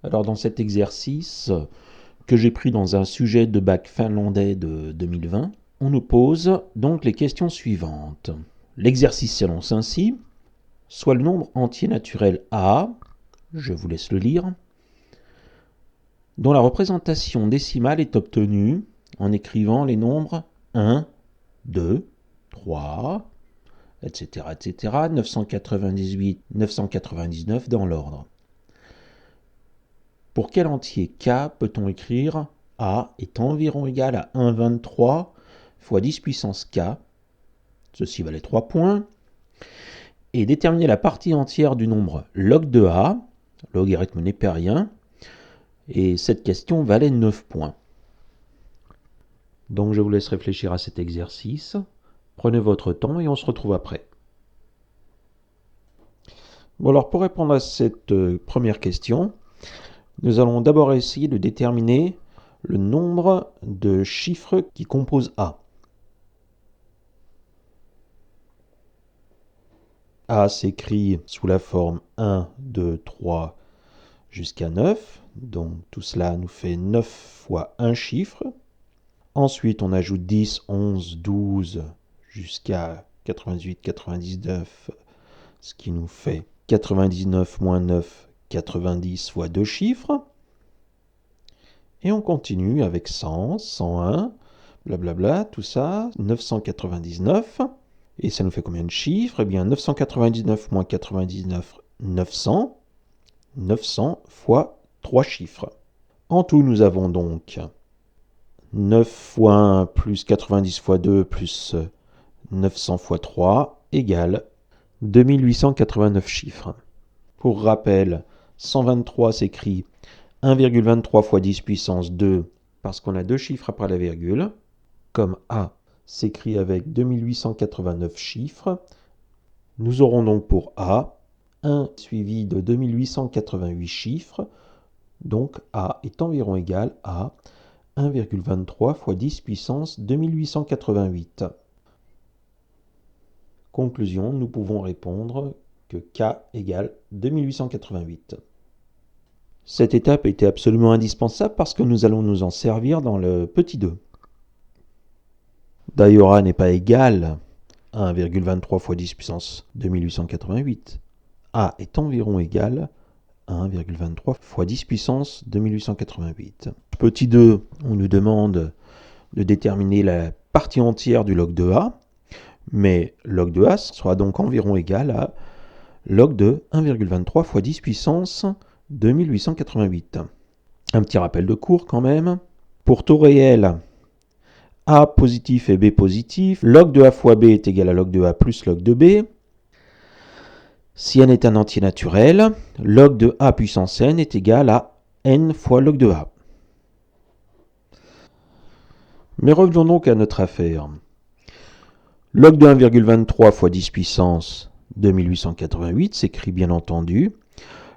Alors dans cet exercice que j'ai pris dans un sujet de bac finlandais de 2020, on nous pose donc les questions suivantes. L'exercice s'annonce ainsi. Soit le nombre entier naturel A, je vous laisse le lire, dont la représentation décimale est obtenue en écrivant les nombres 1, 2, 3, etc., 998, 999 dans l'ordre. Pour quel entier K peut-on écrire A est environ égal à 1,23 fois 10 puissance K, ceci valait 3 points, et déterminer la partie entière du nombre log de A, logarithme népérien, et cette question valait 9 points. Donc je vous laisse réfléchir à cet exercice. Prenez votre temps et on se retrouve après. Bon alors pour répondre à cette première question, nous allons d'abord essayer de déterminer le nombre de chiffres qui composent A. A s'écrit sous la forme 1, 2, 3 jusqu'à 9. Donc tout cela nous fait 9 fois un chiffre. Ensuite on ajoute 10, 11, 12 jusqu'à 98, 99, ce qui nous fait 99 moins 9, 90 fois deux chiffres. Et on continue avec 100, 101, blablabla, tout ça, 999. Et ça nous fait combien de chiffres? Eh bien, 999 moins 99, 900. 900 fois 3 chiffres. En tout, nous avons donc 9 fois 1 plus 90 fois 2 plus 900 fois 3 égale 2889 chiffres. Pour rappel, 123 s'écrit 1,23 fois 10 puissance 2 parce qu'on a deux chiffres après la virgule. Comme A s'écrit avec 2889 chiffres, nous aurons donc pour A 1 suivi de 2888 chiffres, donc A est environ égal à 1,23 fois 10 puissance 2888. Conclusion, nous pouvons répondre que K égale 2888. Cette étape était absolument indispensable parce que nous allons nous en servir dans le petit 2. D'ailleurs, A n'est pas égal à 1,23 fois 10 puissance 2888. A est environ égal à 1,23 fois 10 puissance 2888. Petit 2, on nous demande de déterminer la partie entière du log de A, mais log de A sera donc environ égal à log de 1,23 fois 10 puissance 2888. Un petit rappel de cours quand même. Pour taux réel, A positif et B positif, log de A fois B est égal à log de A plus log de B. Si n est un entier naturel, log de A puissance n est égal à n fois log de A. Mais revenons donc à notre affaire. Log de 1,23 fois 10 puissance 2888 s'écrit bien entendu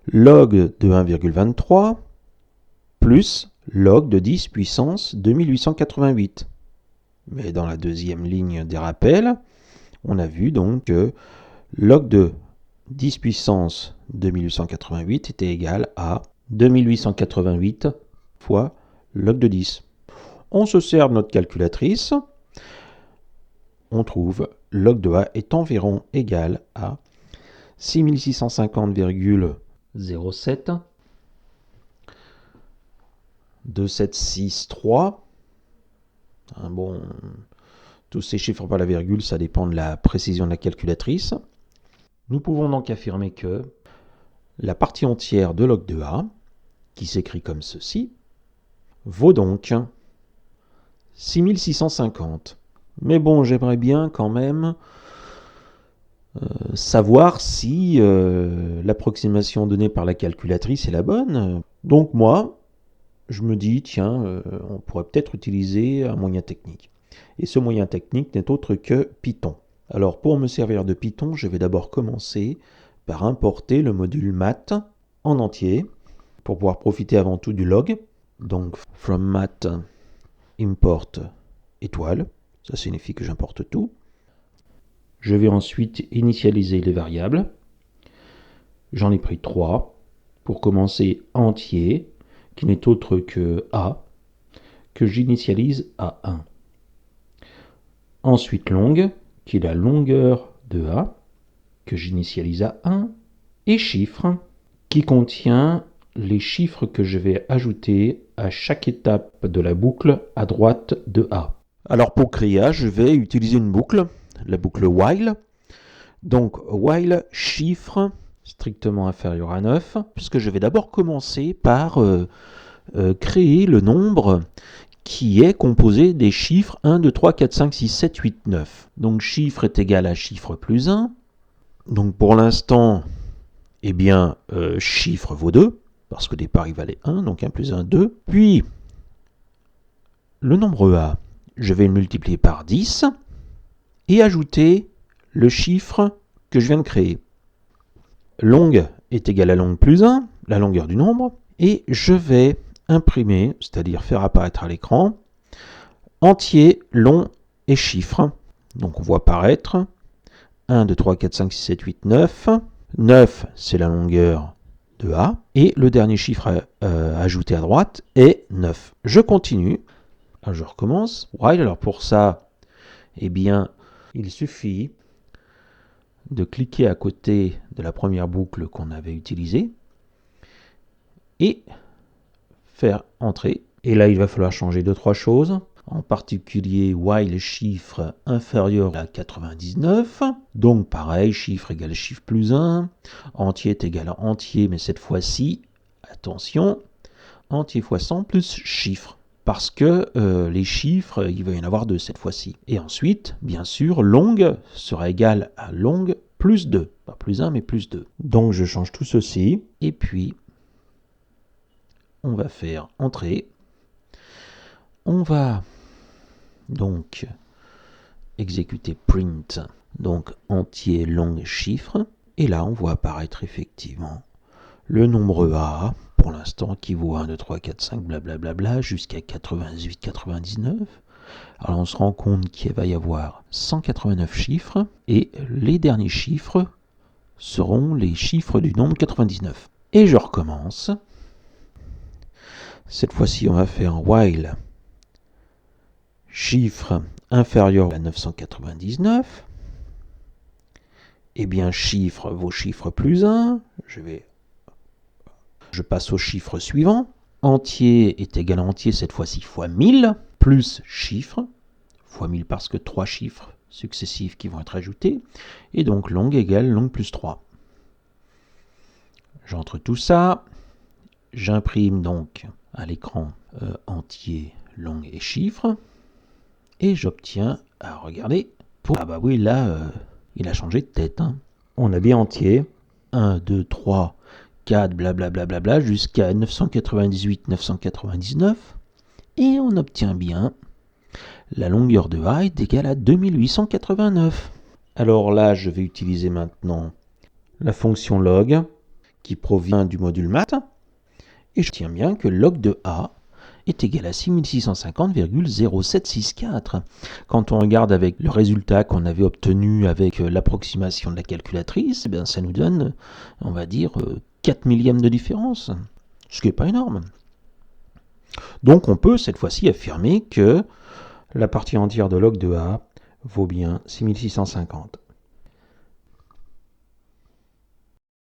log de 1,23 plus log de 10 puissance 2888. Mais dans la deuxième ligne des rappels, on a vu donc que log de 10 puissance 2888 était égal à 2888 fois log de 10. On se sert de notre calculatrice. On trouve log de A est environ égal à 6650,07 2763. Bon, tous ces chiffres par la virgule, ça dépend de la précision de la calculatrice. Nous pouvons donc affirmer que la partie entière de log de A, qui s'écrit comme ceci, vaut donc 6650. Mais bon, j'aimerais bien quand même savoir si l'approximation donnée par la calculatrice est la bonne. Donc moi, je me dis, tiens, on pourrait peut-être utiliser un moyen technique. Et ce moyen technique n'est autre que Python. Alors pour me servir de Python, je vais d'abord commencer par importer le module math en entier pour pouvoir profiter avant tout du log. Donc from math import étoile, ça signifie que j'importe tout. Je vais ensuite initialiser les variables. J'en ai pris 3 pour commencer entier, qui n'est autre que A, que j'initialise à 1. Ensuite longue, qui est la longueur de A, que j'initialise à 1, et chiffre, qui contient les chiffres que je vais ajouter à chaque étape de la boucle à droite de A. Alors pour créer A, je vais utiliser une boucle, la boucle while. Donc while chiffre strictement inférieur à 9, puisque je vais d'abord commencer par créer le nombre qui est composé des chiffres 1, 2, 3, 4, 5, 6, 7, 8, 9. Donc chiffre est égal à chiffre plus 1. Donc pour l'instant, eh bien, chiffre vaut 2, parce qu'au départ il valait 1, donc 1 plus 1, 2. Puis, le nombre A, je vais le multiplier par 10 et ajouter le chiffre que je viens de créer. Longue est égal à longue plus 1, la longueur du nombre, et je vais imprimer, c'est-à-dire faire apparaître à l'écran, entier, long et chiffre. Donc on voit apparaître 1, 2, 3, 4, 5, 6, 7, 8, 9. 9, c'est la longueur de A. Et le dernier chiffre ajouté à droite est 9. Je continue. Alors je recommence. While, alors pour ça, eh bien, il suffit de cliquer à côté de la première boucle qu'on avait utilisée et faire entrer. Et là, il va falloir changer 2-3 choses. En particulier, while chiffre inférieur à 99. Donc pareil, chiffre égale chiffre plus 1. Entier est égal à entier, mais cette fois-ci, attention, entier fois 100 plus chiffre. Parce que les chiffres, il va y en avoir 2 cette fois-ci. Et ensuite, bien sûr, longue sera égal à longue plus 2. Pas plus 1, mais plus 2. Donc je change tout ceci. Et puis, on va faire entrer. On va donc exécuter print, donc entier, long, chiffre. Et là, on voit apparaître effectivement le nombre A, pour l'instant, qui vaut 1, 2, 3, 4, 5, blablabla, jusqu'à 98, 99. Alors on se rend compte qu'il va y avoir 189 chiffres, et les derniers chiffres seront les chiffres du nombre 99. Et je recommence. Cette fois-ci, on va faire un while chiffre inférieur à 999. Eh bien, chiffre vaut chiffre plus 1. Je passe au chiffre suivant. Entier est égal à entier, cette fois-ci fois 1000, plus chiffre, fois 1000 parce que 3 chiffres successifs qui vont être ajoutés. Et donc, longue égale longue plus 3. J'entre tout ça. J'imprime donc à l'écran entier, longue et chiffre. Et j'obtiens, regardez, ah bah oui, là, il a changé de tête. Hein. On a bien entier, 1, 2, 3, 4, blablabla, jusqu'à 998, 999. Et on obtient bien la longueur de A est égale à 2889. Alors là, je vais utiliser maintenant la fonction log qui provient du module math. Et je tiens bien que log de A est égal à 6650,0764. Quand on regarde avec le résultat qu'on avait obtenu avec l'approximation de la calculatrice, eh bien, ça nous donne, on va dire, 4 millièmes de différence, ce qui n'est pas énorme. Donc on peut cette fois-ci affirmer que la partie entière de log de A vaut bien 6650.